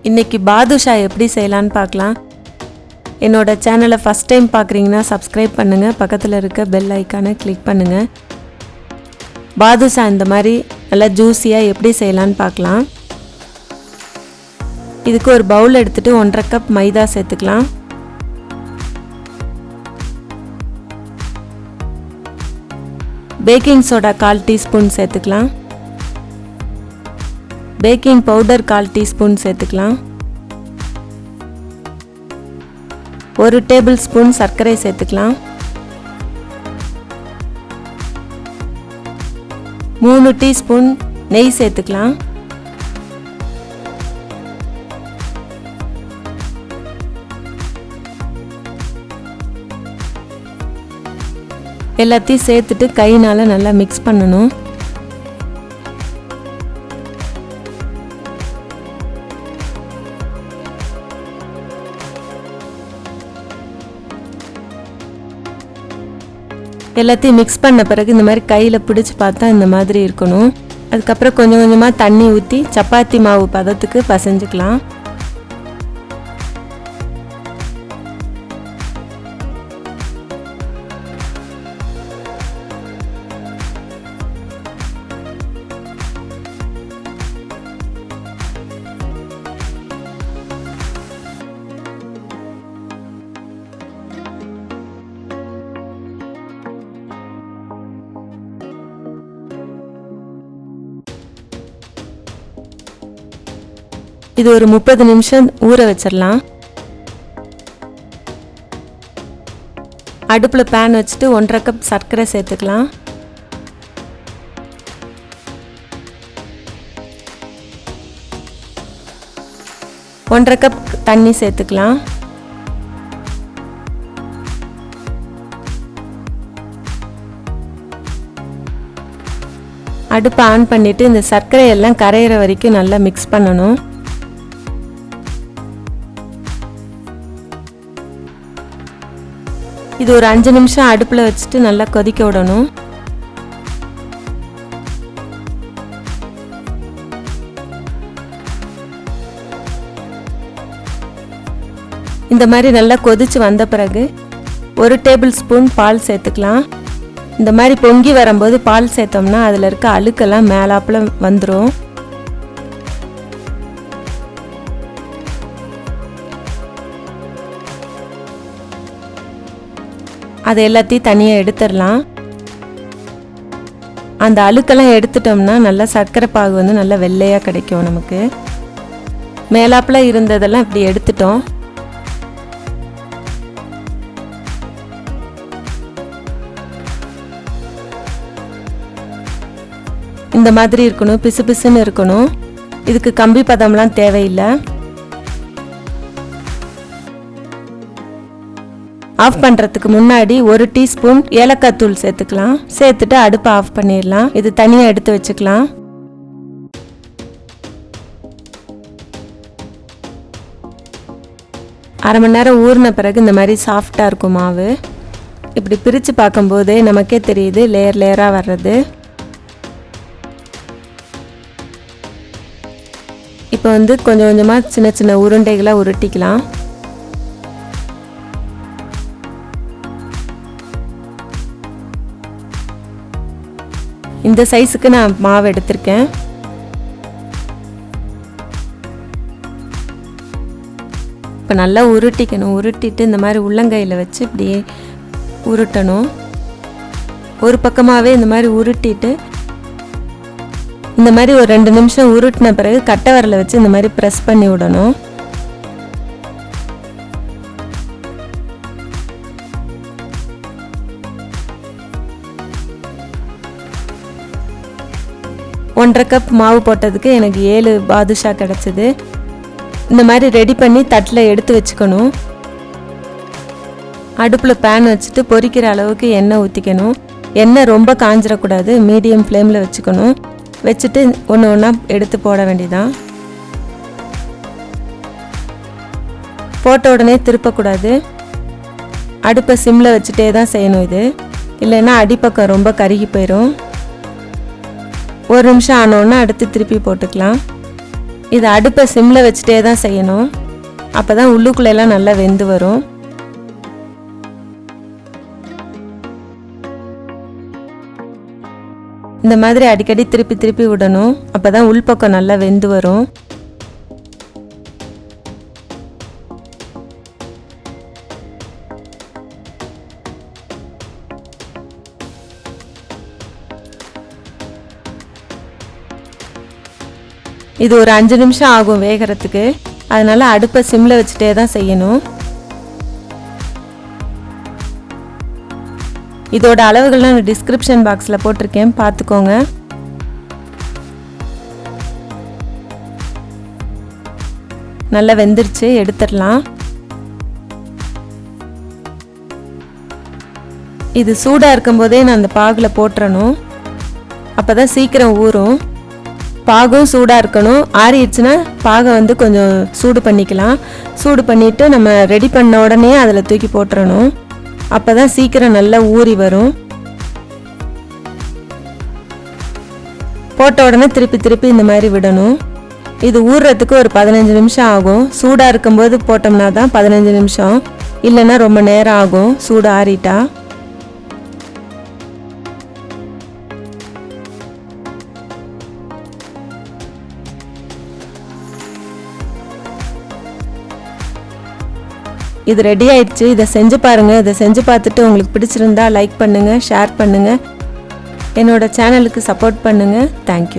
இன்னைக்கு பாதுஷா எப்படி செய்யலான்னு பார்க்கலாம். என்னோட சேனலை ஃபஸ்ட் டைம் பார்க்குறீங்கன்னா சப்ஸ்கிரைப் பண்ணுங்கள், பக்கத்தில் இருக்க பெல் ஐக்கானை கிளிக் பண்ணுங்கள். பாதுஷா இந்த மாதிரி நல்லா ஜூஸியாக எப்படி செய்யலான்னு பார்க்கலாம். இதுக்கு ஒரு பவுல் எடுத்துகிட்டு 1½ கப் மைதா சேர்த்துக்கலாம். பேக்கிங் சோடா 1/4 டீஸ்பூன் சேர்த்துக்கலாம். பேக்கிங் பவுடர் 1/4 டீஸ்பூன் சேர்த்துக்கலாம். 1 டேபிள் ஸ்பூன் சர்க்கரை சேர்த்துக்கலாம். 3 டீஸ்பூன் நெய் சேர்த்துக்கலாம். எல்லாத்தையும் சேர்த்துட்டு கையினால நல்லா மிக்ஸ் பண்ணணும். எல்லாத்தையும் மிக்ஸ் பண்ண பிறகு இந்த மாதிரி கையில் பிடிச்சி பார்த்தா இந்த மாதிரி இருக்கணும். அதுக்கப்புறம் கொஞ்சம் கொஞ்சமாக தண்ணி ஊற்றி சப்பாத்தி மாவு பதத்துக்கு பசைஞ்சுக்கலாம். இது ஒரு 30 நிமிஷம் ஊற வச்சிடலாம். அடுப்பில் பேன் வச்சுட்டு 1½ கப் சர்க்கரை சேர்த்துக்கலாம். ஒன்றரை கப் தண்ணி சேர்த்துக்கலாம். அடுப்பை ஆன் பண்ணிவிட்டு இந்த சர்க்கரையெல்லாம் கரையிற வரைக்கும் நல்லா மிக்ஸ் பண்ணணும். இது ஒரு 5 நிமிஷம் அடுப்பில் வச்சுட்டு நல்லா கொதிக்க விடணும். இந்த மாதிரி நல்லா கொதிச்சு வந்த பிறகு 1 டேபிள் ஸ்பூன் பால் சேர்த்துக்கலாம். இந்த மாதிரி பொங்கி வரும்போது பால் சேர்த்தோம்னா அதில் இருக்க அழுக்கெல்லாம் மேலாப்பில் வந்துடும். அதை எல்லாத்தையும் தனியாக எடுத்துடலாம். அந்த அழுக்கெல்லாம் எடுத்துட்டோம்னா நல்லா சர்க்கரை பாகு வந்து நல்லா வெள்ளையாக கிடைக்கும் நமக்கு. மேலாப்பில் இருந்ததெல்லாம் இப்படி எடுத்துட்டோம். இந்த மாதிரி இருக்கணும், பிசு பிசுன்னு இருக்கணும். இதுக்கு கம்பி பதம்லாம் தேவையில்லை. ஆஃப் பண்ணுறதுக்கு முன்னாடி 1 டீஸ்பூன் ஏலக்காய் தூள் சேர்த்துக்கலாம். சேர்த்துட்டு அடுப்பை ஆஃப் பண்ணிடலாம். இது தனியாக எடுத்து வச்சுக்கலாம். அரை மணி நேரம் ஊறின பிறகு இந்த மாதிரி சாஃப்டாக இருக்கும் மாவு. இப்படி பிரித்து பார்க்கும்போதே நமக்கே தெரியுது லேயர் லேயராக வர்றது. இப்போ வந்து கொஞ்சம் கொஞ்சமாக சின்ன சின்ன உருண்டைகளாக உருட்டிக்கலாம். இந்த சைஸுக்கு நான் மாவு எடுத்திருக்கேன். இப்போ நல்லா உருட்டிக்கணும். உருட்டிட்டு இந்த மாதிரி உள்ளங்கையில் வச்சு இப்படியே உருட்டணும். ஒரு பக்கமாகவே இந்த மாதிரி உருட்டிட்டு இந்த மாதிரி ஒரு 2 நிமிஷம் உருட்டின பிறகு கட்டை விரலை வச்சு இந்த மாதிரி ப்ரெஸ் பண்ணி விடணும். ஒன்றரை கப் மாவு போட்டதுக்கு எனக்கு 7 பாதுஷா கிடச்சிது. இந்த மாதிரி ரெடி பண்ணி தட்டில் எடுத்து வச்சுக்கணும். அடுப்பில் பேன் வச்சுட்டு பொரிக்கிற அளவுக்கு எண்ணெய் ஊற்றிக்கணும். எண்ணெய் ரொம்ப காஞ்சிடக்கூடாது, மீடியம் ஃப்ளேமில் வச்சுக்கணும். வச்சுட்டு ஒன்று ஒன்றா எடுத்து போட வேண்டியதான். போட்ட உடனே திருப்பக்கூடாது. அடுப்பை சிம்மில் வச்சுட்டே தான் செய்யணும். இது இல்லைன்னா அடிப்பக்கம் ரொம்ப கருகி போயிடும். ஒரு நிமிஷம் ஆனோன்னா அடுத்து திருப்பி போட்டுக்கலாம். இது அடுப்பை சிம்மில் வச்சுட்டே தான் செய்யணும். அப்போ தான் உள்ளுக்குள்ளெல்லாம் நல்லா வெந்து வரும். இந்த மாதிரி அடிக்கடி திருப்பி திருப்பி விடணும். அப்போ தான் உள்பக்கம் நல்லா வெந்து வரும். இது ஒரு 5 நிமிஷம் ஆகும் வேகிறதுக்கு. அதனால அடுப்பை சிம்மில் வச்சுட்டே தான் செய்யணும். இதோட அளவுகள்லாம் நான் டிஸ்கிரிப்ஷன் பாக்ஸில் போட்டிருக்கேன், பார்த்துக்கோங்க. நல்லா வெந்துருச்சு, எடுத்துடலாம். இது சூடாக இருக்கும்போதே நான் அந்த பாகில் போட்டுறணும். அப்போ தான் சீக்கிரம் ஊறும். பாகும் சூடாக இருக்கணும். ஆறிடுச்சுன்னா பாகை வந்து கொஞ்சம் சூடு பண்ணிக்கலாம். சூடு பண்ணிவிட்டு நம்ம ரெடி பண்ண உடனே அதில் தூக்கி போட்டுறணும். அப்போ தான் சீக்கிரம் நல்லா ஊறி வரும். போட்ட உடனே திருப்பி திருப்பி இந்த மாதிரி விடணும். இது ஊறுறதுக்கு ஒரு 15 நிமிஷம் ஆகும். சூடாக இருக்கும்போது போட்டோம்னா தான் 15 நிமிஷம், இல்லைன்னா ரொம்ப நேரம் ஆகும் சூடு ஆறிட்டா. இது ரெடி ஆயிடுச்சு. இதை செஞ்சு பாருங்கள். இதை செஞ்சு பார்த்துட்டு உங்களுக்கு பிடிச்சிருந்தா லைக் பண்ணுங்கள், ஷேர் பண்ணுங்கள், என்னோட சேனலுக்கு சப்போர்ட் பண்ணுங்கள். தேங்க்யூ.